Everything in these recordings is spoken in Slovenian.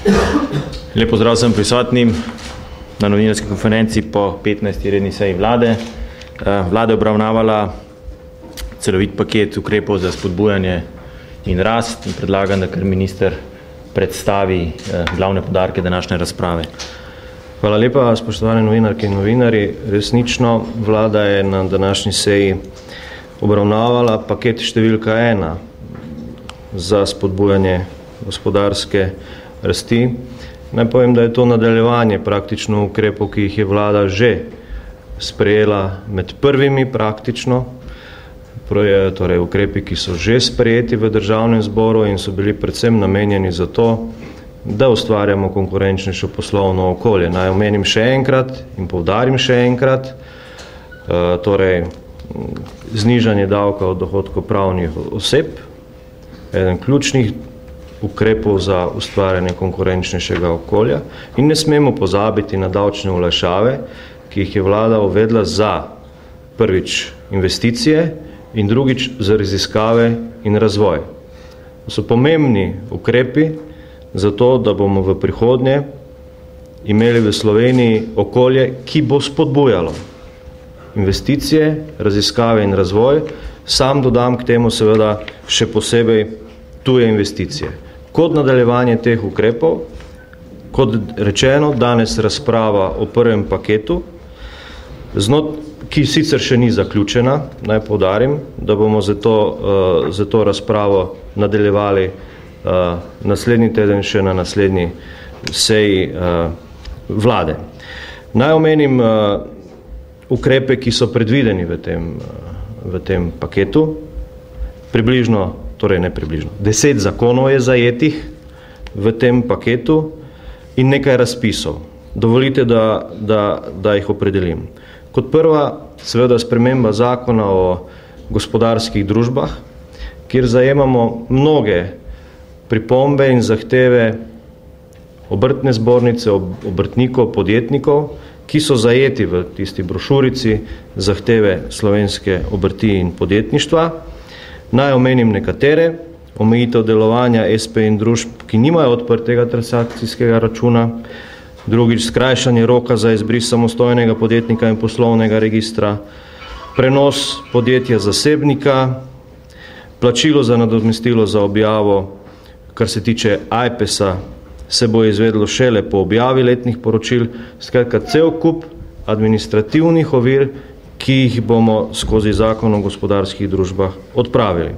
Lep pozdrav vsem prisotnim na novinarski konferenci po 15. redni seji vlade. Vlada je obravnavala celovit paket ukrepov za spodbujanje in rast in predlagam, da kar minister predstavi glavne poudarke današnje razprave. Hvala lepa, spoštovane novinarke in novinarji. Resnično, vlada je na današnji seji obravnavala paket številka 1 za spodbujanje gospodarske rasti. Naj povem, da je to nadaljevanje praktično ukrepov, ki jih je vlada že sprejela med prvimi praktično, torej ukrepi, ki so že sprejeti v državnem zboru in so bili predvsem namenjeni za to, da ustvarjamo konkurenčnejšo poslovno okolje. Naj omenim še enkrat in poudarim še enkrat, torej znižanje davka od dohodkov pravnih oseb, eden ključnih ukrepov za ustvarjanje konkurenčnejšega okolja in ne smemo pozabiti na davčne olajšave, ki jih je vlada uvedla za prvič investicije in drugič za raziskave in razvoj. To so pomembni ukrepi za to, da bomo v prihodnje imeli v Sloveniji okolje, ki bo spodbujalo investicije, raziskave in razvoj. Sam dodam k temu seveda še posebej tuje investicije. Kot nadaljevanje teh ukrepov, kot rečeno, danes razprava o prvem paketu, ki sicer še ni zaključena, naj poudarim, da bomo za to razpravo nadaljevali naslednji teden še na naslednji seji vlade. Naj omenim ukrepe, ki so predvideni v tem paketu. Torej ne približno, 10 zakonov je zajetih v tem paketu in nekaj razpisov. Dovolite, da jih opredelim. Kot prva, seveda sprememba zakona o gospodarskih družbah, kjer zajemamo mnoge pripombe in zahteve obrtne zbornice, obrtnikov, podjetnikov, ki so zajeti v tisti brošurici zahteve slovenske obrti in podjetništva. Naj omenim nekatere: omejitev delovanja SP in družb, ki nimajo odprtega transakcijskega računa, drugič skrajšanje roka za izbris samostojnega podjetnika in poslovnega registra, prenos podjetja zasebnika, plačilo za nadomestilo za objavo, kar se tiče AJPES-a, se bo izvedlo šele po objavi letnih poročil, skratka cel kup administrativnih ovir, ki jih bomo skozi zakon o gospodarskih družbah odpravili.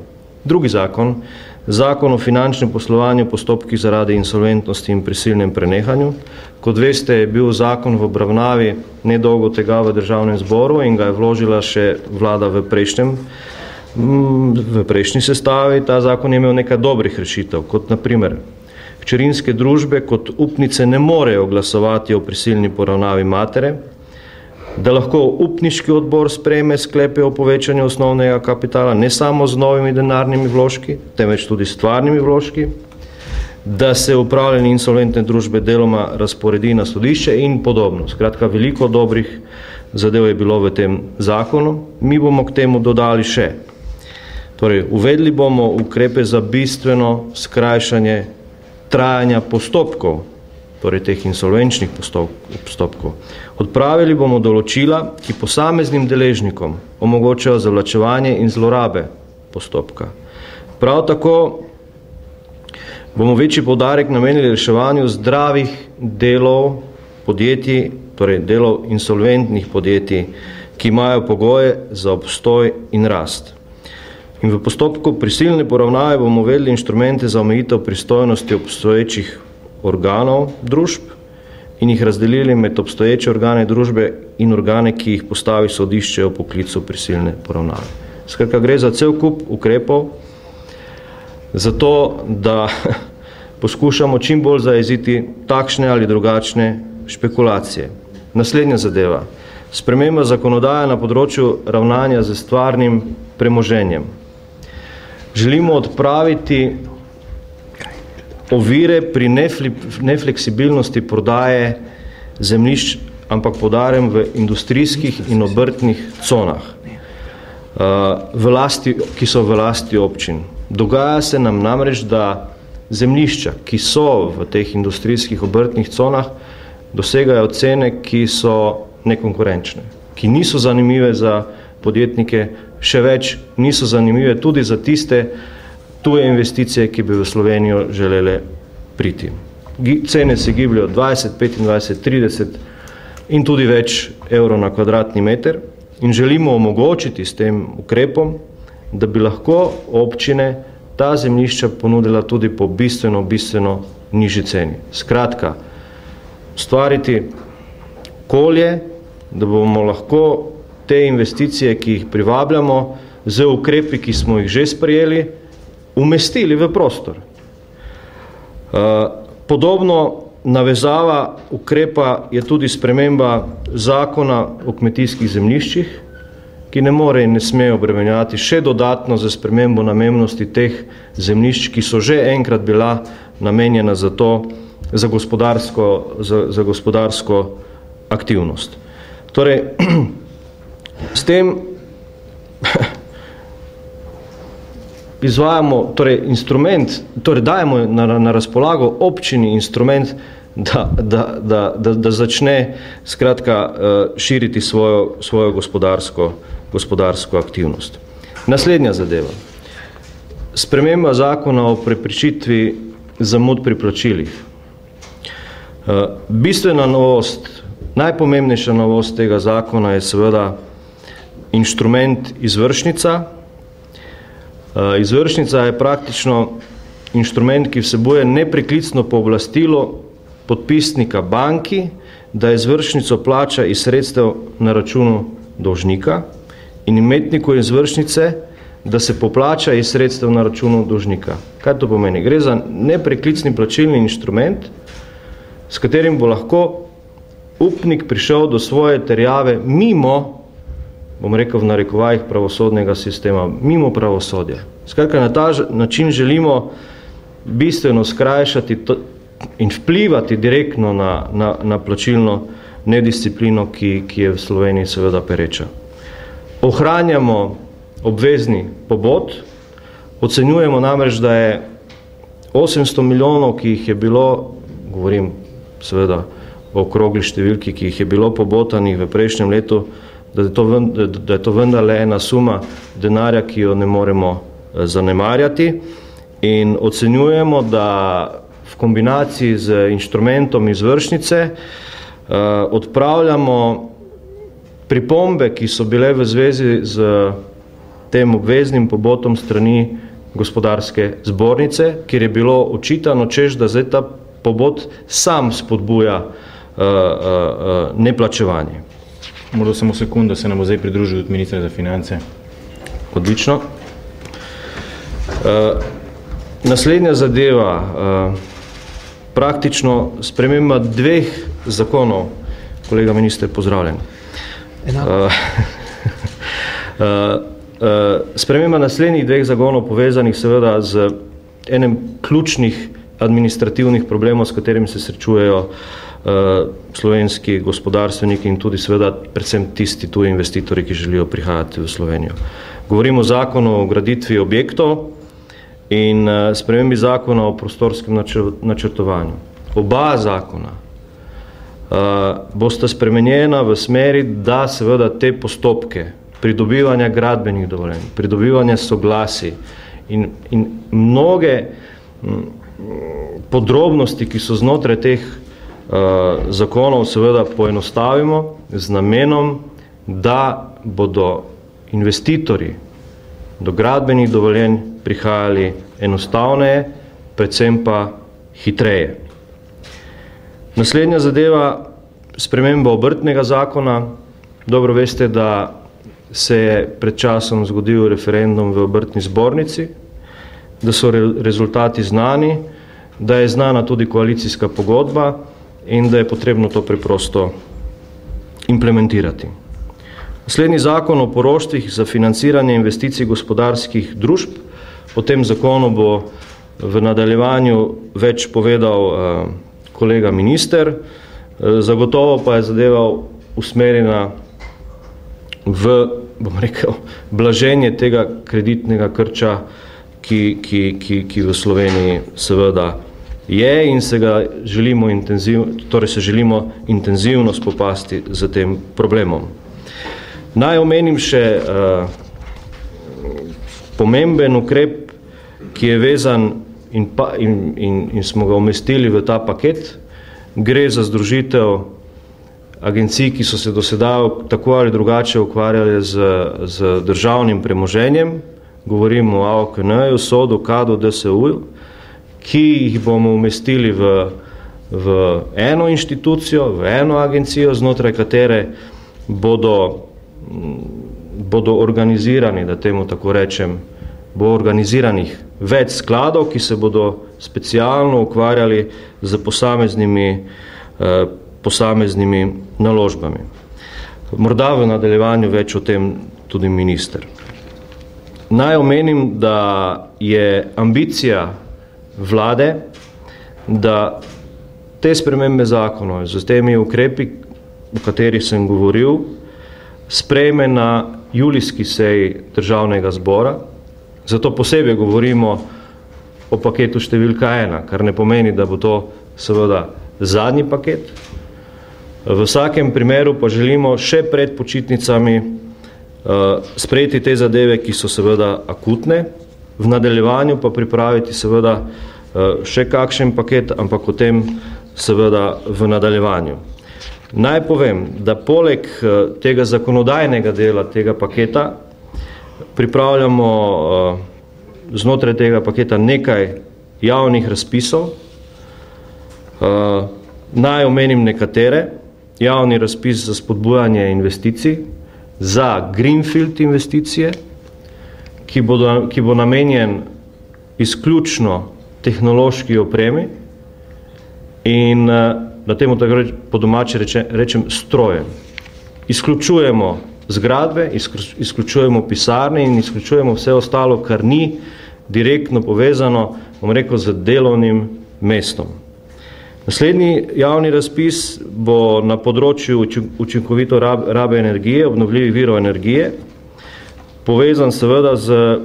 Drugi zakon, zakon o finančnem poslovanju, postopki zaradi insolventnosti in prisilnem prenehanju. Kot veste, je bil zakon v obravnavi nedolgo tega v državnem zboru in ga je vložila še vlada v prejšnji sestavi. Ta zakon je imel nekaj dobrih rešitev, kot na primer hčerinske družbe kot upnice ne morejo glasovati o prisilni poravnavi matere, da lahko upniški odbor sprejme sklepe o povečanju osnovnega kapitala ne samo z novimi denarnimi vložki, temveč tudi stvarnimi vložki, da se upravljanje insolventne družbe deloma razporedi na sodišče in podobno. Skratka, veliko dobrih zadev je bilo v tem zakonu. Mi bomo k temu dodali še. Torej, uvedli bomo ukrepe za bistveno skrajšanje trajanja postopkov, torej teh insolvenčnih postopkov. Odpravili bomo določila, ki posameznim deležnikom omogočajo zavlačevanje in zlorabe postopka. Prav tako bomo večji poudarek namenili reševanju zdravih delov podjetij, torej delov insolventnih podjetij, ki imajo pogoje za obstoj in rast. In v postopku prisilne poravnave bomo uvedli inštrumente za omejitev pristojnosti obstoječih organov družb in jih razdelili med obstoječe organe družbe in organe, ki jih postavi sodišče o poklicu prisilne poravnave. Skratka, gre za cel kup ukrepov, zato da poskušamo čim bolj zajeziti takšne ali drugačne špekulacije. Naslednja zadeva. Sprememba zakonodaje na področju ravnanja z stvarnim premoženjem. Želimo odpraviti ovire pri nefleksibilnosti prodaje zemljišč, ampak poudarjam v industrijskih in obrtnih conah, ki so v lasti občin. Dogaja se nam namreč, da zemljišča, ki so v teh industrijskih obrtnih conah, dosegajo cene, ki so nekonkurenčne, ki niso zanimive za podjetnike, še več niso zanimive tudi za tiste tuje investicije, ki bi v Slovenijo želele priti. Cene se gibljajo 20, 25, 30 in tudi več evrov na kvadratni meter in želimo omogočiti s tem ukrepom, da bi lahko občine ta zemljišča ponudila tudi po bistveno nižji ceni. Skratka, ustvariti okolje, da bomo lahko te investicije, ki jih privabljamo, z ukrepi, ki smo jih že sprejeli, umestili v prostor. Podobno navezava ukrepa je tudi sprememba zakona o kmetijskih zemljiščih, ki ne more in ne sme obremenjati še dodatno za spremembo namembnosti teh zemljišč, ki so že enkrat bila namenjena za to, za gospodarsko aktivnost. Torej, s tem izvajamo, torej instrument, torej dajemo na razpolago občini instrument, da začne skratka širiti svojo gospodarsko aktivnost. Naslednja zadeva. Sprememba zakona o preprečitvi zamud pri plačilih. Bistvena novost, najpomembnejša novost tega zakona je seveda inštrument izvršnica. Izvršnica je praktično inštrument, ki vsebuje nepreklicno pooblastilo podpisnika banki, da izvršnico plača iz sredstev na računu dolžnika in imetniku izvršnice, da se poplača iz sredstev na računu dolžnika. Kaj to pomeni? Gre za nepreklicni plačilni inštrument, s katerim bo lahko upnik prišel do svoje terjave mimo, bom rekel v narekovajih, pravosodnega sistema, mimo pravosodja. Skratka, na ta način želimo bistveno skrajšati in vplivati direktno na plačilno nedisciplino, ki je v Sloveniji seveda pereča. Ohranjamo obvezni pobot, ocenjujemo namreč, da je 800 milijonov, ki jih je bilo, govorim seveda o okrogli številki, ki jih je bilo pobotanih v prejšnjem letu, da je to vendarle ena suma denarja, ki jo ne moremo zanemarjati, in ocenjujemo, da v kombinaciji z inštrumentom izvršnice odpravljamo pripombe, ki so bile v zvezi z tem obveznim pobotom strani gospodarske zbornice, kjer je bilo očitano, češ, da zdaj ta pobot sam spodbuja neplačevanje. Morda samo sekund, da se nam bo zdaj pridružil od ministra za finance. Odlično. Naslednja zadeva, praktično sprememba dveh zakonov. Kolega minister, pozdravljen. Sprememba naslednjih dveh zakonov povezanih seveda z enem ključnih administrativnih problemov, s katerimi se srečujejo slovenski gospodarstveniki in tudi seveda predvsem tisti tuji investitorji, ki želijo prihajati v Slovenijo. Govorimo o zakonu o graditvi objektov in spremembi zakona o prostorskem načrtovanju. Oba zakona bosta spremenjena v smeri, da seveda te postopke pridobivanja gradbenih dovoljenj, pridobivanja soglasij in mnoge podrobnosti, ki so znotraj teh zakonov, seveda poenostavimo z namenom, da bodo investitorji do gradbenih dovoljenj prihajali enostavneje, predvsem pa hitreje. Naslednja zadeva, sprememba obrtnega zakona. Dobro veste, da se je pred časom zgodil referendum v obrtni zbornici, da so rezultati znani, da je znana tudi koalicijska pogodba in da je potrebno to preprosto implementirati. Naslednji zakon o poroštvih za financiranje investicij gospodarskih družb. O tem zakonu bo v nadaljevanju več povedal kolega minister. Zagotovo pa je zadeva usmerjena v, bom rekel, blaženje tega kreditnega krča, ki v Sloveniji seveda je in se želimo intenzivno spopasti z tem problemom. Naj omenim še pomemben ukrep, ki je vezan in smo ga umestili v ta paket. Gre za združitev agencij, ki so se do sedaj tako ali drugače ukvarjali z državnim premoženjem. Govorimo o AOKN-ju, SOD-u, KAD-u, DSU-ju, ki jih bomo umestili v eno inštitucijo, v eno agencijo, znotraj katere bodo organizirani, da temu tako rečem, bo organiziranih več skladov, ki se bodo specialno ukvarjali z posameznimi naložbami. Morda v nadaljevanju več o tem tudi minister. Naj omenim, da je ambicija vlade, da te spremembe zakonov z temi ukrepi, o katerih sem govoril, sprejme na julijski seji Državnega zbora. Zato posebej govorimo o paketu številka 1, kar ne pomeni, da bo to seveda zadnji paket. V vsakem primeru pa želimo še pred počitnicami sprejeti te zadeve, ki so seveda akutne, v nadaljevanju pa pripraviti seveda še kakšen paket, ampak o tem seveda v nadaljevanju. Naj povem, da poleg tega zakonodajnega dela tega paketa pripravljamo znotraj tega paketa nekaj javnih razpisov. Naj omenim nekatere. Javni razpis za spodbujanje investicij, za greenfield investicije, ki bo namenjen izključno tehnološki opremi in na temu tako po domače rečem strojem. Izključujemo zgradbe, izključujemo pisarne in izključujemo vse ostalo, kar ni direktno povezano, bom rekel, z delovnim mestom. Naslednji javni razpis bo na področju učinkovito rabe energije, obnovljivih virov energije, povezan seveda z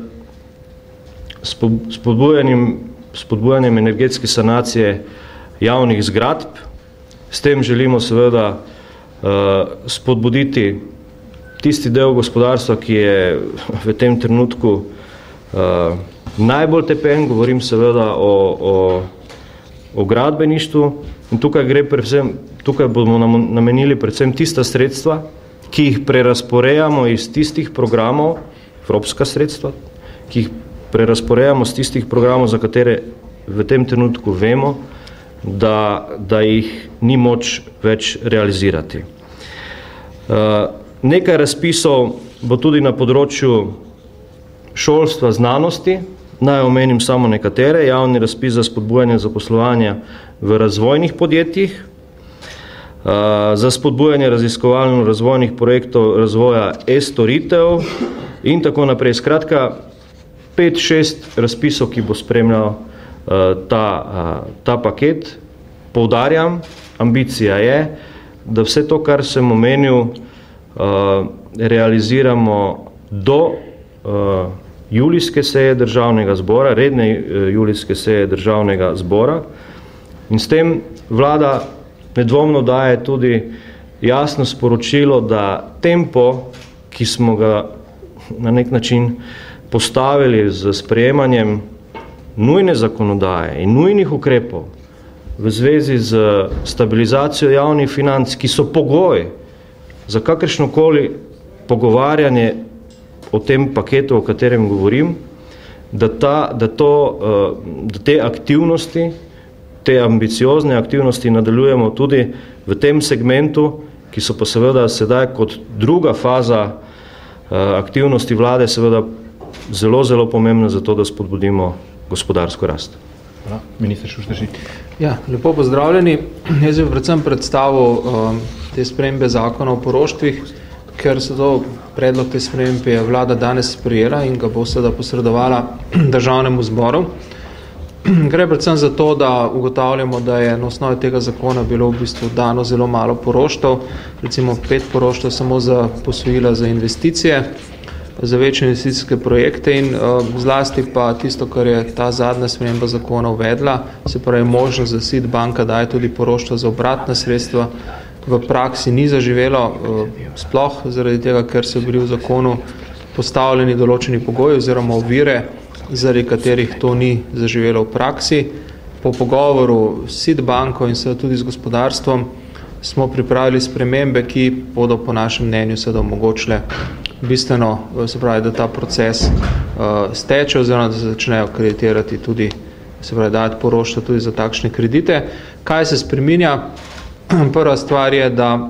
spodbujanjem energetske sanacije javnih zgradb. S tem želimo seveda spodbuditi tisti del gospodarstva, ki je v tem trenutku najbolj tepen, govorim seveda o gradbeništvu in tukaj bomo namenili predvsem tista sredstva, ki jih prerasporejamo iz tistih programov, evropska sredstva, ki jih prerasporejamo iz tistih programov, za katere v tem trenutku vemo, da jih ni moč več realizirati. Nekaj razpisov bo tudi na področju šolstva, znanosti. Naj omenim samo nekatere. Javni razpis za spodbujanje zaposlovanja v razvojnih podjetjih, za spodbujanje raziskovalno-razvojnih projektov razvoja e-storitev in tako naprej. Skratka, 5-6 razpisov, ki bo spremljal ta paket. Poudarjam, ambicija je, da vse to, kar sem omenil, realiziramo do julijske seje Državnega zbora, redne julijske seje Državnega zbora, in s tem vlada nedvomno daje tudi jasno sporočilo, da tempo, ki smo ga na nek način postavili z sprejemanjem nujne zakonodaje in nujnih ukrepov v zvezi z stabilizacijo javnih financ, ki so pogoj za kakršnokoli pogovarjanje o tem paketu, o katerem govorim, da te aktivnosti, te ambiciozne aktivnosti nadaljujemo tudi v tem segmentu, ki so pa seveda sedaj kot druga faza aktivnosti vlade seveda zelo, zelo pomembna za to, da spodbudimo gospodarsko rast. Hvala. Minister Šušteršič. Ja, lepo pozdravljeni. Jaz bi predvsem predstavil te spremembe zakona o poroštvih, ker so to predlog te spremembe je vlada danes sprejela in ga bo seveda posredovala Državnemu zboru. Gre predvsem za to, da ugotavljamo, da je na osnovi tega zakona bilo v bistvu dano zelo malo poroštev, recimo 5 poroštev samo za posojila za investicije, za večje investicijske projekte in zlasti pa tisto, kar je ta zadnja sprememba zakona uvedla, se pravi možnost, da SID banka daje tudi poroštvo za obratna sredstva, v praksi ni zaživelo, sploh zaradi tega, ker so bili v zakonu postavljeni določeni pogoji oziroma ovire, zaradi katerih to ni zaživelo v praksi. Po pogovoru s SID banko in seveda tudi z gospodarstvom smo pripravili spremembe, ki bodo po našem mnenju seveda omogočile bistveno, se pravi, da ta proces steče oziroma da se začnejo kreditirati tudi, se pravi, dati poroštvo tudi za takšne kredite. Kaj se spreminja? Prva stvar je, da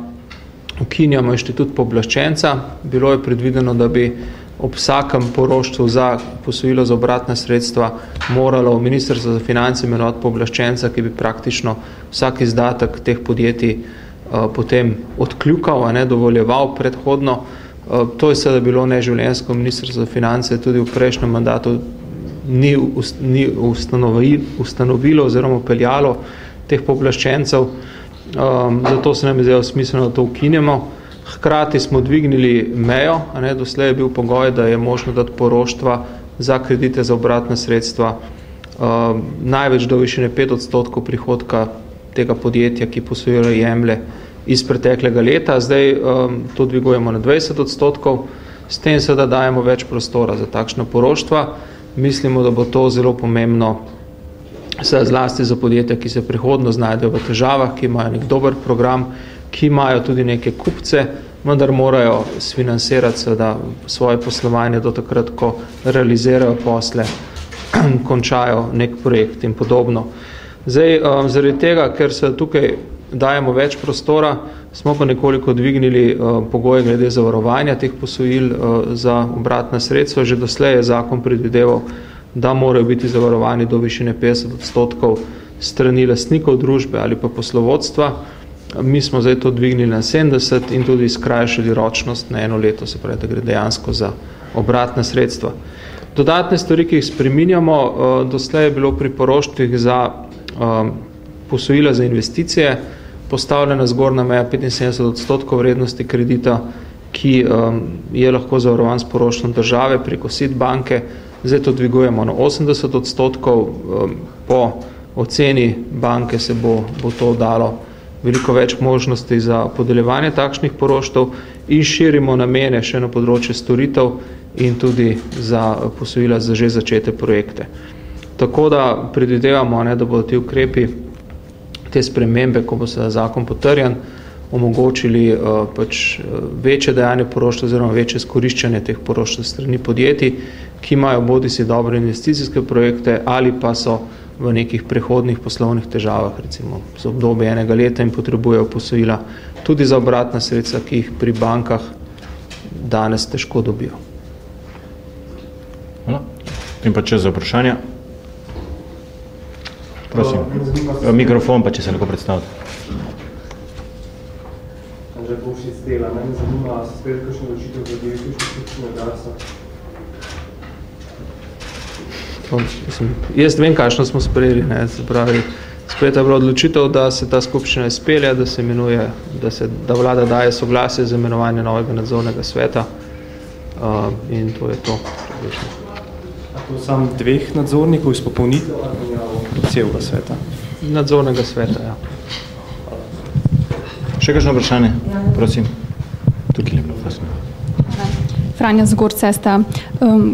ukinjamo inštitut pooblaščenca. Bilo je predvideno, da bi ob vsakem poroštvu za posojilo za obratna sredstva moralo Ministrstvo za finance imenovati pooblaščenca, ki bi praktično vsak izdatek teh podjetij potem odkljukal, a ne dovoljeval predhodno. To je seveda bilo neživljenjsko. Ministrstvo za finance tudi v prejšnjem mandatu ni ustanovilo oziroma peljalo teh pooblaščencev. Zato se nam je zdelo smiselno, da to ukinemo. Hkrati smo dvignili mejo, a ne, doslej je bil pogoj, da je možno dati poroštva za kredite za obratna sredstva največ do višine 5% prihodka tega podjetja, ki posojilo jemlje iz preteklega leta. Zdaj to dvigujemo na 20%, s tem seveda dajemo več prostora za takšna poroštva. Mislimo, da bo to zelo pomembno zlasti za podjetja, ki se prihodno znajdejo v težavah, ki imajo nek dober program, ki imajo tudi neke kupce, vendar morajo sfinansirati seveda svoje poslovanje do takrat, ko realizirajo posle, končajo nek projekt in podobno. Zdaj, zaradi tega, ker se tukaj dajemo več prostora, smo pa nekoliko dvignili pogoje glede zavarovanja teh posojil za obratna sredstva. Že doslej je zakon predvideval, da morajo biti zavarovani do višine 50% strani lastnikov družbe ali pa poslovodstva. Mi smo zdaj to dvignili na 70 in tudi skrajšali ročnost na 1 leto, se pravi, da gre dejansko za obratna sredstva. Dodatne stvari, ki jih spreminjamo, doslej je bilo pri poroštvih za posojila za investicije postavljena zgornja meja 75% vrednosti kredita, ki je lahko zavarovan s poroštvom države preko SID banke. Zdaj to dvigujemo na 80%, po oceni banke se bo to dalo veliko več možnosti za podeljevanje takšnih poroštev in širimo namene še na področje storitev in tudi za posojila za že začete projekte. Tako da predvidevamo, da bodo ti ukrepi, te spremembe, ko bo se zakon potrjen, omogočili večje dajanje poroštev oziroma večje izkoriščanje teh poroštev strani podjetij, ki imajo bodisi dobre investicijske projekte ali pa so v nekih prehodnih poslovnih težavah, recimo za obdobje 1 leta in potrebujejo posojila tudi za obratna sredstva, ki jih pri bankah danes težko dobijo. Hvala. In pa čas za vprašanja. Prosim. Mikrofon pa, če se lahko predstavite. Andrej Bovšič z Dela. Mene zanima, se spet kakšno odločitev za direktorsko skupščino Darsa? Jaz vem, kakšno smo sprejeli. Se pravi, spet je bila odločitev, da se ta skupščina izpelja, da se imenuje, da vlada daje soglasje za imenovanje novega nadzornega sveta in to je to. A to sam 2 nadzornikov izpopolnitev ali celega sveta? Nadzornega sveta, ja. Še kakšno vprašanje? Prosim. Tukaj je bilo vprašanje. Franja Zgor, Cesta.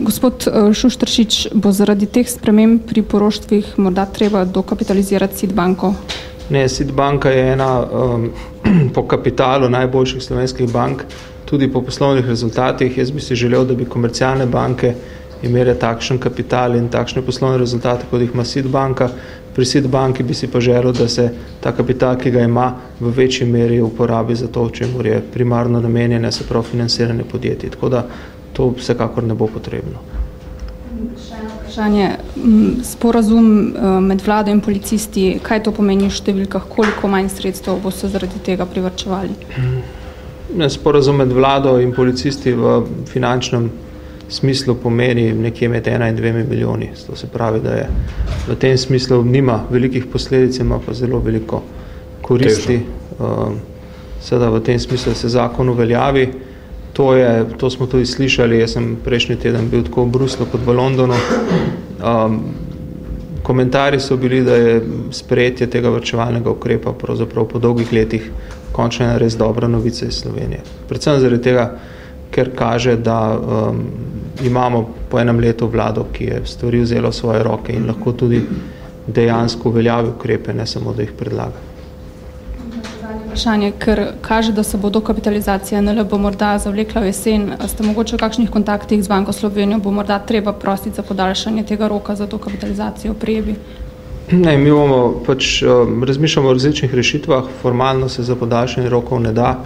Gospod Šušteršič, bo zaradi teh sprememb pri poroštvih morda treba dokapitalizirati SID banko? Ne, SID banka je ena po kapitalu najboljših slovenskih bank, tudi po poslovnih rezultatih. Jaz bi si želel, da bi komercialne banke imele takšen kapital in takšne poslovne rezultate, kot jih ima SID banka. Pri SID banki bi si pa želel, da se ta kapital, ki ga ima, v večji meri uporabi za to, čemur je primarno namenjene, se pravi financiranje podjetij. Tako da to vsekakor ne bo potrebno. Še eno vprašanje. Sporazum med vlado in policisti, kaj to pomeni v številkah, koliko manj sredstev bo se zaradi tega privarčevali? Sporazum med vlado in policisti v finančnem smislu pomeni nekje med 1 in 2 milijoni. To se pravi, da je v tem smislu nima velikih posledic, ima pa zelo veliko koristi. Seveda v tem smislu se zakon uveljavi To smo tudi slišali, jaz sem prejšnji teden bil tako v Bruslu kot v Londonu. Komentarji so bili, da je sprejetje tega varčevalnega ukrepa pravzaprav po dolgih letih končno ena res dobra novica iz Slovenije. Predvsem zaradi tega, ker kaže, da imamo po enem letu vlado, ki je stvari vzela v svoje roke in lahko tudi dejansko uveljavi ukrepe, ne samo, da jih predlaga. Vprašanje, ker kaže, da se bo dokapitalizacija NLB morda zavlekla v jesen. Ste mogoče v kakšnih kontaktih z Banko Slovenijo, bo morda treba prositi za podaljšanje tega roka za dokapitalizacijo pri EBI? Ne, mi bomo razmišljamo o različnih rešitvah, formalno se za podaljšanje rokov ne da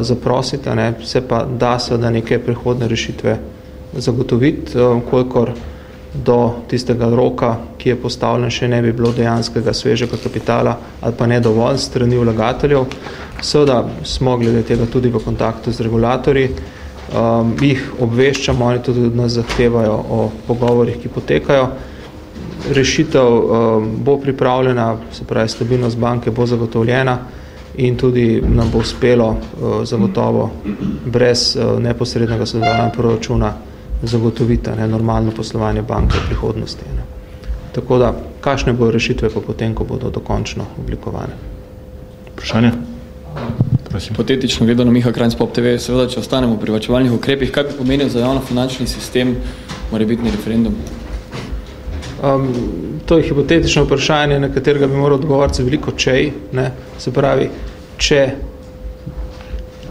zaprositi, ne, se pa da seveda neke prehodne rešitve zagotoviti, kolikor do tistega roka, ki je postavljen, še ne bi bilo dejanskega svežega kapitala ali pa ne dovolj strani vlagateljev. Seveda smo glede tega tudi v kontaktu z regulatorji, jih obveščamo, oni tudi od nas zahtevajo o pogovorih, ki potekajo. Rešitev bo pripravljena, se pravi, stabilnost banke bo zagotovljena in tudi nam bo uspelo zagotovo brez neposrednega sodelovanja proračuna zagotoviti normalno poslovanje banke v prihodnosti. Ne. Tako da, kakšne bodo rešitve pa potem, ko bodo dokončno oblikovane? Vprašanje? Prosim. Hipotetično gledano, Miha Kranjc, Pop TV, seveda, če ostanemo pri varčevalnih ukrepih, kaj bi pomenil za javno-finančni sistem morebitni referendum? To je hipotetično vprašanje, na katerega bi moral odgovoriti veliko čej. Ne. Se pravi, če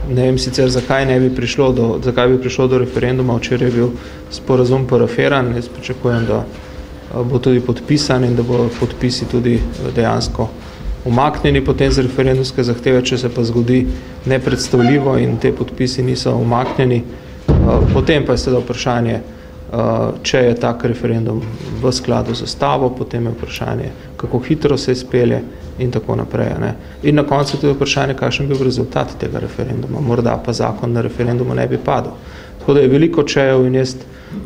ne vem sicer, zakaj bi prišlo do referenduma, včeraj je bil sporazum parafiran, jaz pričakujem, da bo tudi podpisan in da bo podpisi tudi dejansko umaknjeni potem z referendumske zahteve, če se pa zgodi nepredstavljivo in te podpisi niso umaknjeni. Potem pa je seveda vprašanje, če je tak referendum v skladu z ustavo, potem je vprašanje, kako hitro se izpelje in tako naprej. Ne. In na koncu tudi vprašanje, kakšen bi bil rezultat tega referenduma. Morda pa zakon na referendumu ne bi padel. Tako da je veliko čejev in jaz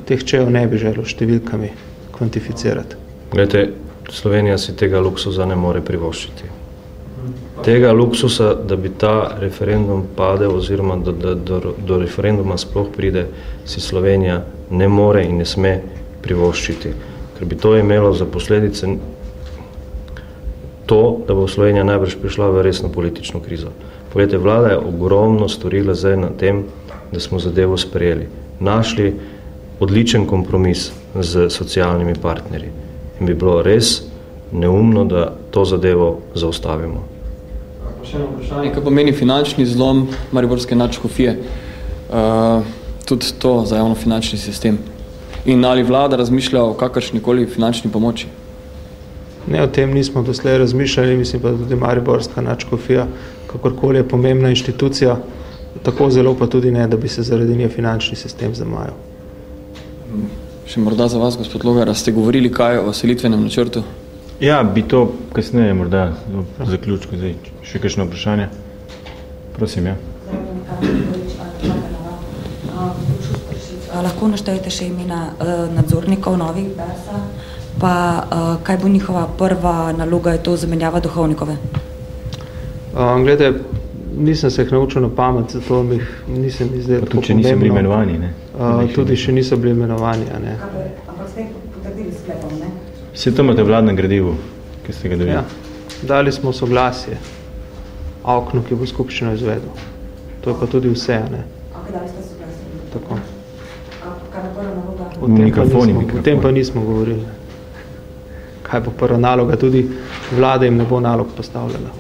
teh čejev ne bi želel številkami kvantificirati. Glejte, Slovenija si tega luksusa ne more privoščiti. Tega luksusa, da bi ta referendum padel oziroma da do referenduma sploh pride, si Slovenija ne more in ne sme privoščiti. Ker bi to imelo za posledice to, da bo Slovenija najbrž prišla v resno politično krizo. Poglejte, vlada je ogromno storila zdaj na tem, da smo zadevo sprejeli. Našli odličen kompromis z socialnimi partnerji. In bi bilo res neumno, da to zadevo zaustavimo. Še eno vprašanje, kaj pomeni finančni zlom mariborske nadškofije? Tudi to za javno-finančni sistem. In ali vlada razmišlja o kakršnikoli finančni pomoči? Ne, o tem nismo doslej razmišljali, mislim pa tudi mariborska nadškofija, kakorkoli je pomembna inštitucija, tako zelo pa tudi ne, da bi se zaradi nje finančni sistem zamajal. Še morda za vas, gospod Logar, ste govorili kaj o selitvenem načrtu? Ja, bi to kasneje morda v zaključku. Zdaj, še kakšno vprašanje? Prosim, ja. Lahko naštejete še imena nadzornikov novih Bersa, pa kaj bo njihova prva naloga, je to zamenjava duhovnikove? Glede, nisem se jih naučil na pamet, zato nisem izdelal tako pomembno. Tudi, če niso bili imenovani, ne? Tudi še niso bili imenovani, ne? Ampak ste jih potrdili sklepom, ne? Vse to imate v vladnem gradivu, ki ste ga dobili. Ja, dali smo soglasje AUKNU, ki bo skupščino izvedel. To je pa tudi vse, ne? Ampak dali ste soglasje? Tako. Kaj bo prva naloga? O tem pa nismo govorili. Kaj bo prva naloga? Tudi vlada jim ne bo nalog postavljala.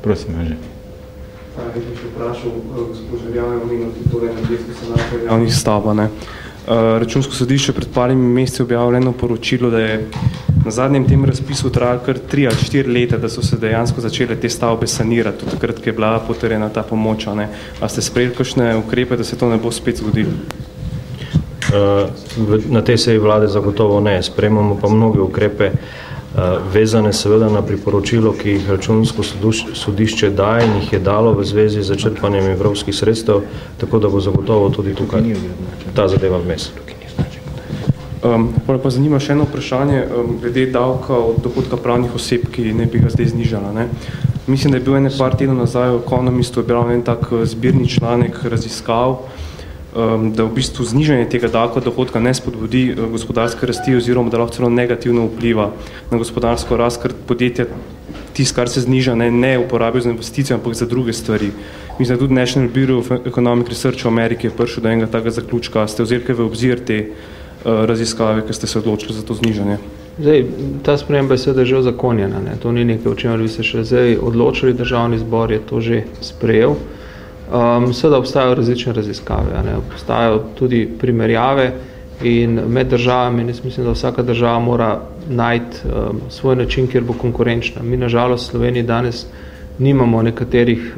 Prosim, že. Jaz bi še vprašal, gospod Žerjava, omenil tudi energetsko sanacijo javnih stavb, ne. Računsko sodišče pred parimi meseci objavljeno poročilo, da je na zadnjem tem razpisu trajalo kar 3 ali 4 leta, da so se dejansko začele te stavbe sanirati, tudi takrat, ko je bila potrjena ta pomoč, ne. A ste sprejeli kakšne ukrepe, da se to ne bo spet zgodilo? Na tej seji vlade zagotovo ne. Sprejemamo pa mnoge ukrepe, vezane seveda na priporočilo, ki jih Računsko sodišče daje in jih je dalo v zvezi z črpanjem evropskih sredstev, tako da bo zagotovo tudi tukaj ta zadeva vmes. Pa zanima še eno vprašanje glede davka od dohodka pravnih oseb, ki ne bi ga zdaj znižala. Ne? Mislim, da je bil ene par tednov nazaj v Economistu objavljen en tak zbirni članek raziskav, da v bistvu znižanje tega davka dohodka ne spodbudi gospodarske rasti oziroma da lahko celo negativno vpliva na gospodarsko rast, ker podjetja tisto, kar se zniža, ne uporabijo za investicijo, ampak za druge stvari. Mislim, da tudi National Bureau of Economic Research v Ameriki je prišel do enega takega zaključka. Ste vzeli kaj v obzir te raziskave, ker ste se odločili za to znižanje? Zdaj, ta sprememba je seveda že ozakonjena, ne? To ni nekaj, o čemer bi se še zdaj odločili, državni zbor je to že sprejel. Seveda obstajajo različne raziskave, ne? Obstajajo tudi primerjave in med državami, mislim, da vsaka država mora najti svoj način, kjer bo konkurenčna. Mi nažalost v Sloveniji danes nimamo nekaterih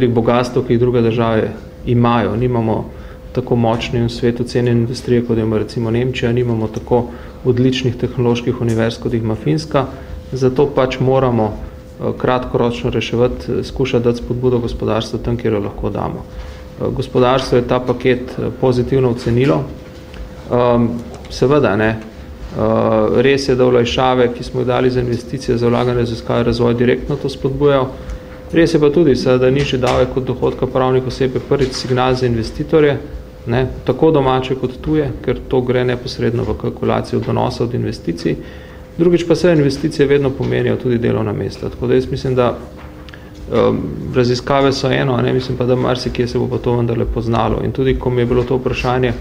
bogatstv, ki jih druge države imajo. Nimamo tako močne v svetu cene industrije, kot ima recimo Nemčija, nimamo tako odličnih tehnoloških univerz, kot jih ima Finska, zato pač moramo kratkoročno reševati, skušati dati spodbudo gospodarstvu tam, kjer jo lahko damo. Gospodarstvo je ta paket pozitivno ocenilo. Seveda, ne. Res je, da olajšave, ki smo jih dali za investicije, za vlaganje raziskave razvoj, direktno to spodbujajo. Res je pa tudi, da nižji davek od dohodka pravnih oseb je prvič signal za investitorje, ne, tako domače kot tuje, ker to gre neposredno v kalkulacijo donosa od investicij. Drugič pa se investicije vedno pomenijo tudi delovna mesta. Tako da jaz mislim, da raziskave so eno, ne, mislim pa, da marsikje se bo pa to vendarle poznalo. In tudi, ko mi je bilo to vprašanje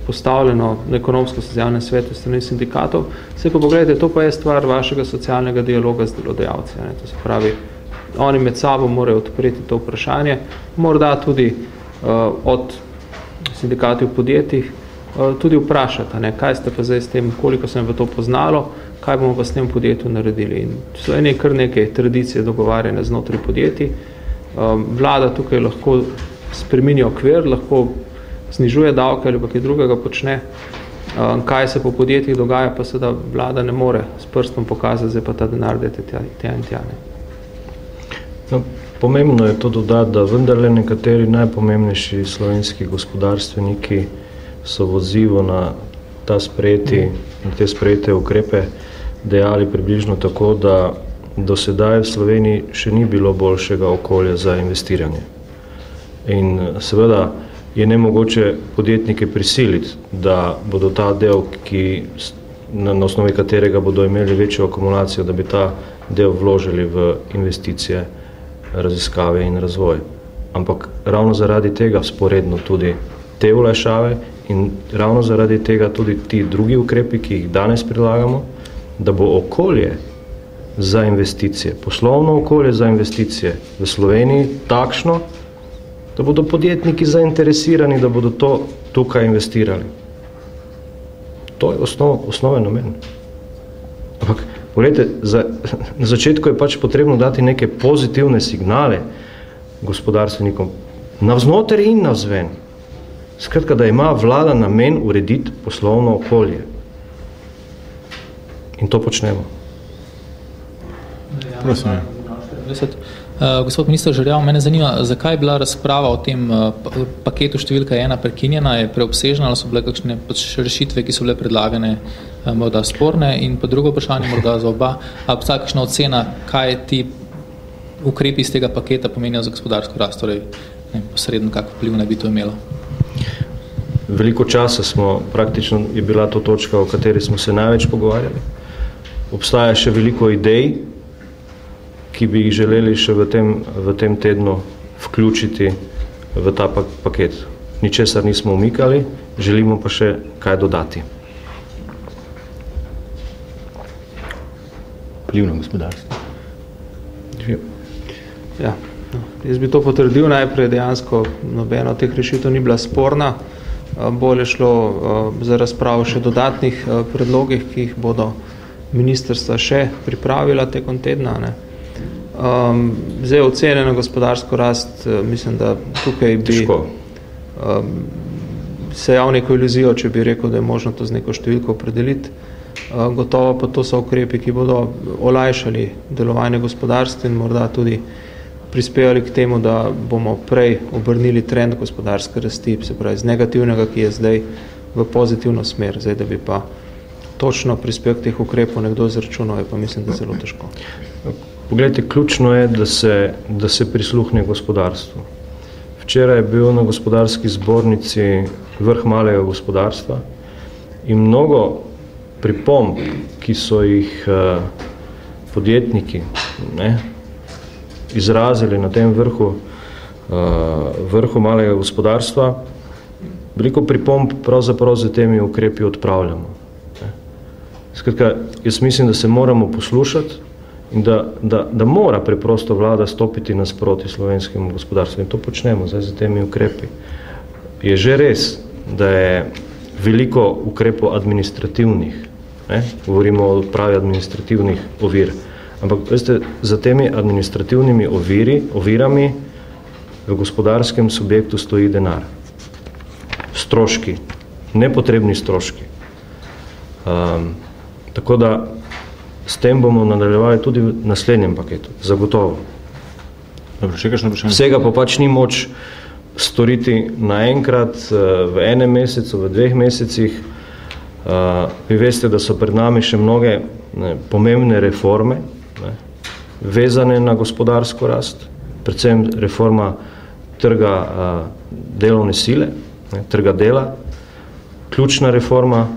postavljeno na ekonomsko-socialnem svetu strani sindikatov, se pa pogledajte, to pa je stvar vašega socialnega dialoga z delodajalci. Ne. To se pravi, oni med sabo morajo odpreti to vprašanje, morda tudi od sindikatov v podjetjih tudi vprašati, ne, kaj ste pa zdaj s tem, koliko sem v to poznalo, kaj bomo pa s tem podjetju naredili. In so kar neke tradicije dogovarjene znotraj podjetij. Vlada tukaj lahko spremeni okvir, lahko znižuje davke ali pa kaj drugega počne. Kaj se po podjetjih dogaja, pa seveda vlada ne more s prstom pokazati, zdaj pa ta denar dajte tja in tja. No, pomembno je to dodati, da vendarle nekateri najpomembnejši slovenski gospodarstveniki so v odzivu na te sprejete ukrepe dejali približno tako, da do sedaj v Sloveniji še ni bilo boljšega okolja za investiranje. In seveda je nemogoče podjetnike prisiliti, da bodo ta del, na osnovi katerega bodo imeli večjo akumulacijo, da bi ta del vložili v investicije, raziskave in razvoj. Ampak ravno zaradi tega sporedno tudi te olajšave in ravno zaradi tega tudi ti drugi ukrepi, ki jih danes predlagamo, da bo okolje za investicije, poslovno okolje za investicije v Sloveniji takšno, da bodo podjetniki zainteresirani, da bodo to tukaj investirali. To je osnoven namen. Ampak, pogledajte, na začetku je pač potrebno dati neke pozitivne signale gospodarstvenikom, navznoter in navzven. Skratka, da ima vlada namen urediti poslovno okolje. In to počnemo. Prosim. Gospod minister Žerjav, mene zanima, zakaj je bila razprava o tem paketu številka 1 prekinjena, je preobsežna, ali so bile kakšne rešitve, ki so bile predlagane morda sporne, in pa drugo vprašanje morda za oba, ali obstaja kakšna ocena, kaj ti ukrepi iz tega paketa pomenijo za gospodarsko rast, torej posredno kak vpliv naj bi to imelo? Veliko časa praktično je bila to točka, o kateri smo se največ pogovarjali. Obstaja še veliko idej, ki bi jih želeli še v tem tednu vključiti v ta paket. Ničesar nismo umikali, želimo pa še kaj dodati. Vpliv na gospodarstvo. Ja, jaz bi to potrdil najprej, dejansko nobena od teh rešitev ni bila sporna. Bolje šlo za razpravo še dodatnih predlogih, ki jih bodo ministrstva še pripravila tekom tedna. Ne. Zdaj ocene na gospodarsko rast, mislim, da tukaj bi se javil neko iluzijo, če bi rekel, da je možno to z neko številko opredeliti. Gotovo pa to so ukrepi, ki bodo olajšali delovanje gospodarstva in morda tudi prispevali k temu, da bomo prej obrnili trend gospodarske rasti, se pravi z negativnega, ki je zdaj v pozitivno smer, zdaj da bi pa točno prispevek teh ukrepov nekdo izračunal, je pa mislim, da zelo težko. Poglejte, ključno je, da se prisluhne gospodarstvu. Včeraj je bil na gospodarski zbornici vrh malega gospodarstva in mnogo pripomb, ki so jih podjetniki izrazili na tem vrhu malega gospodarstva, veliko pripomb pravzaprav za temi ukrepi odpravljamo. Skratka, jaz mislim, da se moramo poslušati in da mora preprosto vlada stopiti nasproti slovenskemu gospodarstvu in to počnemo zdaj za temi ukrepi. Je že res, da je veliko ukrepov administrativnih, govorimo o odpravi administrativnih ovir, ampak veste, za temi administrativnimi ovirami v gospodarskem subjektu stoji denar. Stroški, nepotrebni stroški. Tako da s tem bomo nadaljevali tudi v naslednjem paketu, zagotovo. Dobro, še kakšno vprašanje? Vsega pa pač ni moč storiti naenkrat v enem mesecu, v 2 mesecih. Vi veste, da so pred nami še mnoge pomembne reforme, vezane na gospodarsko rast, predvsem reforma trga delovne sile, trga dela, ključna reforma,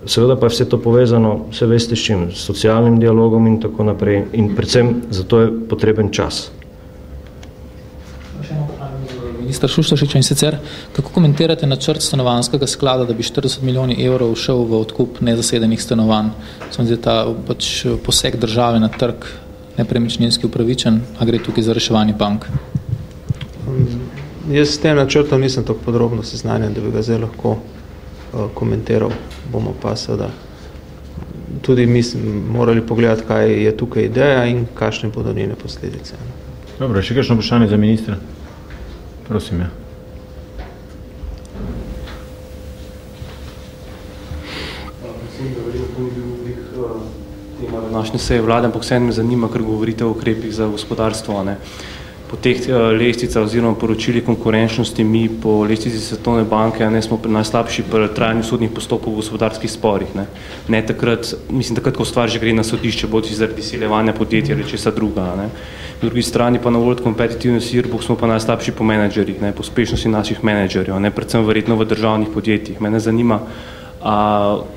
seveda pa je vse to povezano, vse veste s čim, s socialnim dialogom in tako naprej in predvsem zato je potreben čas. Minister Šuštaršič, in sicer, kako komentirate načrt stanovanjskega sklada, da bi 40 milijonov evrov šel v odkup nezasedenih stanovanj? Sem zdaj ta poseg države na trg nepremičninski upravičen, a gre tukaj za reševanje bank? Jaz s tem načrtom nisem tako podrobno seznanjen, da bi ga zdaj lahko komentiral. Bomo pa seveda tudi morali pogledati, kaj je tukaj ideja in kakšne bodo njene posledice. Dobro, še kakšno vprašanje za ministra? Prosim, ja. Mislim, da verjetno to ni bil oblik tema današnje seje vlade, ampak vseeno me zanima, ker govorite o ukrepih za gospodarstvo. Po teh lestvicah oziroma poročili konkurenčnosti mi po lestvici Svetovne banke smo najslabši pri trajanju sodnih postopkov v gospodarskih sporih. Ne takrat, mislim, takrat, ko stvar že gre na sodišče, bodi zaradi izsiljevanja podjetja ali česa druga. Po drugi strani pa na World Competitiveness Yearbook smo pa najslabši po menedžerjih, po uspešnosti naših menedžerjev, predvsem verjetno v državnih podjetjih. Mene zanima,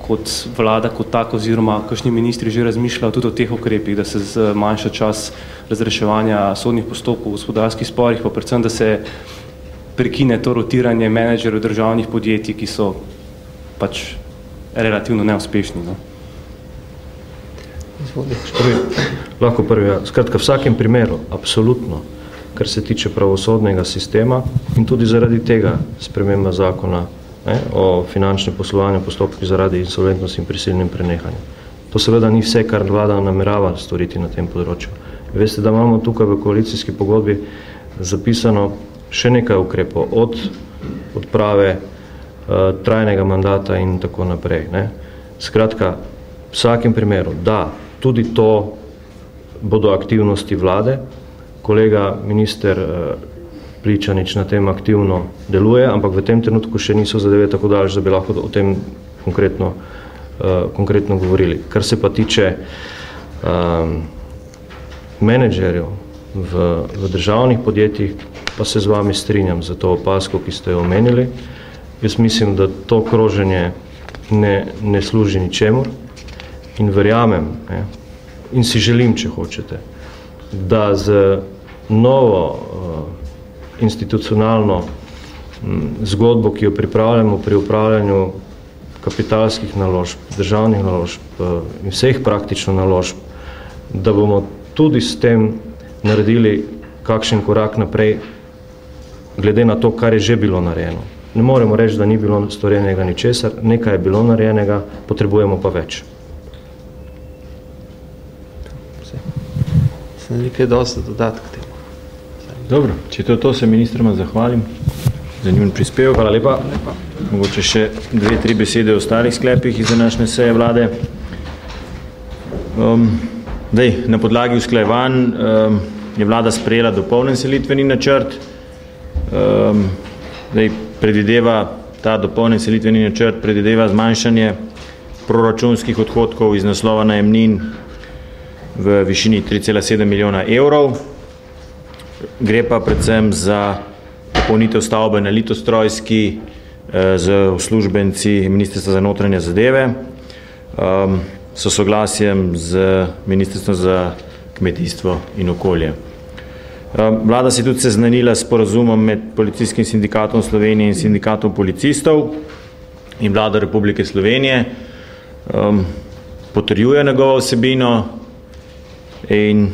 kot vlada, kot tako, oziroma kakšni ministri že razmišljajo tudi o teh ukrepih, da se zmanjša čas razreševanja sodnih postopkov v gospodarskih sporih, pa predvsem, da se prekine to rotiranje menedžerjev državnih podjetij, ki so pač relativno neuspešni. Lahko prvi, skratka, v vsakem primeru, absolutno, kar se tiče pravosodnega sistema in tudi zaradi tega sprememba zakona o finančnem poslovanju postopkih zaradi insolventnosti in prisilnem prenehanju. To seveda ni vse, kar vlada namerava storiti na tem področju. Veste, da imamo tukaj v koalicijski pogodbi zapisano še nekaj ukrepov, od odprave trajnega mandata in tako naprej. Skratka, v vsakem primeru, da, tudi to bodo aktivnosti vlade. Kolega minister Pličanič na tem aktivno deluje, ampak v tem trenutku še niso zadeve tako daleč, da bi lahko o tem konkretno govorili. Kar se pa tiče menedžerjev v državnih podjetjih, pa se z vami strinjam za to opasko, ki ste jo omenili. Jaz mislim, da to kroženje ne služi ničemur in verjamem, in si želim, če hočete, da z novo institucionalno zgodbo, ki jo pripravljamo pri upravljanju kapitalskih naložb, državnih naložb in vseh praktično naložb, da bomo tudi s tem naredili kakšen korak naprej, glede na to, kar je že bilo narejeno. Ne moremo reči, da ni bilo storjenega ničesar, nekaj je bilo narejenega, potrebujemo pa več. Sem nekaj dosti dodati k temu. Dobro, če to se ministroma zahvalim za njun prispevek. Hvala lepa. Mogoče še 2-3 besede o ostalih sklepih iz današnje seje vlade. Na podlagi usklajevanj je vlada sprejela dopolnjen selitveni načrt. Ta dopolnjen selitveni načrt predvideva zmanjšanje proračunskih odhodkov iz naslova najemnin v višini 3,7 milijona evrov. Gre pa predvsem za dopolnitev stavbe na Litostrojski z uslužbenci Ministrstva za notranje zadeve, s soglasjem z Ministrstvom za kmetijstvo in okolje. Vlada se je tudi seznanila s sporazumom med Policijskim sindikatom Slovenije in Sindikatom policistov in Vlada Republike Slovenije potrjuje njegovo vsebino in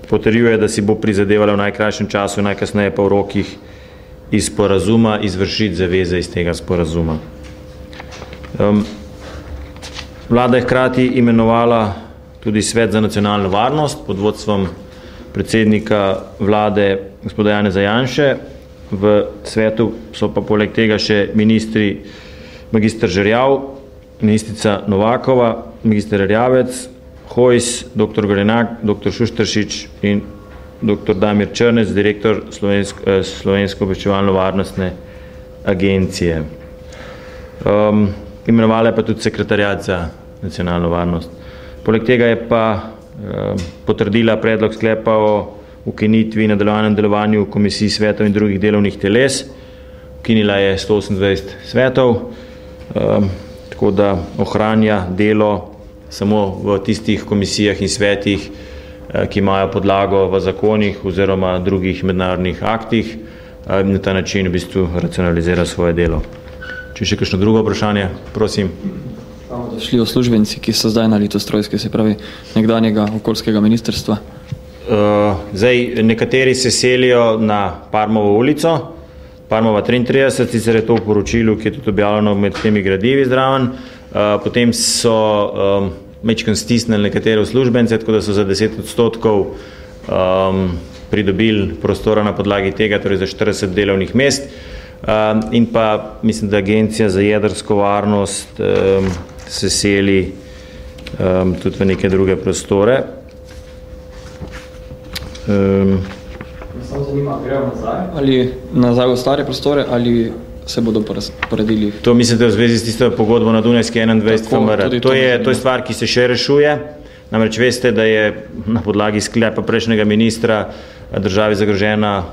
potrjuje, da si bo prizadevala v najkrajšem času, najkasneje pa v rokih iz sporazuma izvršiti zaveze iz tega sporazuma. Vlada je hkrati imenovala tudi Svet za nacionalno varnost pod vodstvom predsednika vlade gospoda Janeza Janše. V svetu so pa poleg tega še ministri magister Žerjav, ministrica Novakova, magister Erjavec, Hojs, dr. Gorenak, dr. Šušteršič in dr. Damir Črnec, direktor Slovensko obveščevalno-varnostne agencije. Imenovala je pa tudi sekretariat za nacionalno varnost. Poleg tega je pa potrdila predlog sklepa o ukinitvi in nadaljevanem delovanju komisij svetov in drugih delovnih teles. Ukinila je 128 svetov, tako da ohranja delo samo v tistih komisijah in svetih, ki imajo podlago v zakonih oziroma drugih mednarodnih aktih, in na ta način v bistvu racionalizira svoje delo. Če še kakšno drugo vprašanje, prosim. Šli uslužbenci, ki so zdaj na Litostrojski, se pravi nekdanjega okoljskega ministrstva? Zdaj, nekateri se selijo na Parmovo ulico, Parmova 33, sicer je to v poročilu, ki je tudi objavljeno med temi gradivi zraven. Potem so mečkrat stisnili nekatere uslužbence, tako da so za 10% pridobili prostora na podlagi tega, torej za 40 delovnih mest. In pa mislim, da Agencija za jedrsko varnost se seli tudi v neke druge prostore. Samo zanima, grejo nazaj? Ali nazaj v stare prostore ali se bodo poredili? To mislite v zvezi s tisto pogodbo na Dunajski 21 FMR. To je stvar, ki se še rešuje. Namreč veste, da je na podlagi sklepa prejšnjega ministra državi zagrožena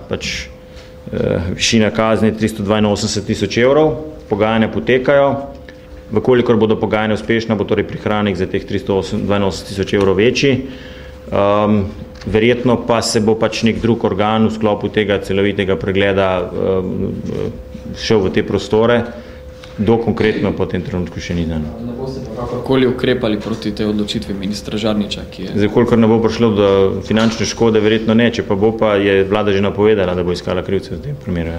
višina kazni 382 000 evrov. Pogajanja potekajo. Vkolikor bodo pogajanja uspešna, bo torej prihranek za teh 382 000 evrov večji. Verjetno pa se bo nek drug organ v sklopu tega celovitega pregleda šel v te prostore, do konkretno po tem trenutku še ni znano. Ne boste pa kakorkoli ukrepali proti tej odločitvi ministra Žarniča, ki je... Zdaj, kolikor ne bo prišlo do finančne škode, verjetno ne, če pa bo, pa je vlada že napovedala, da bo iskala krivce v tem primeru.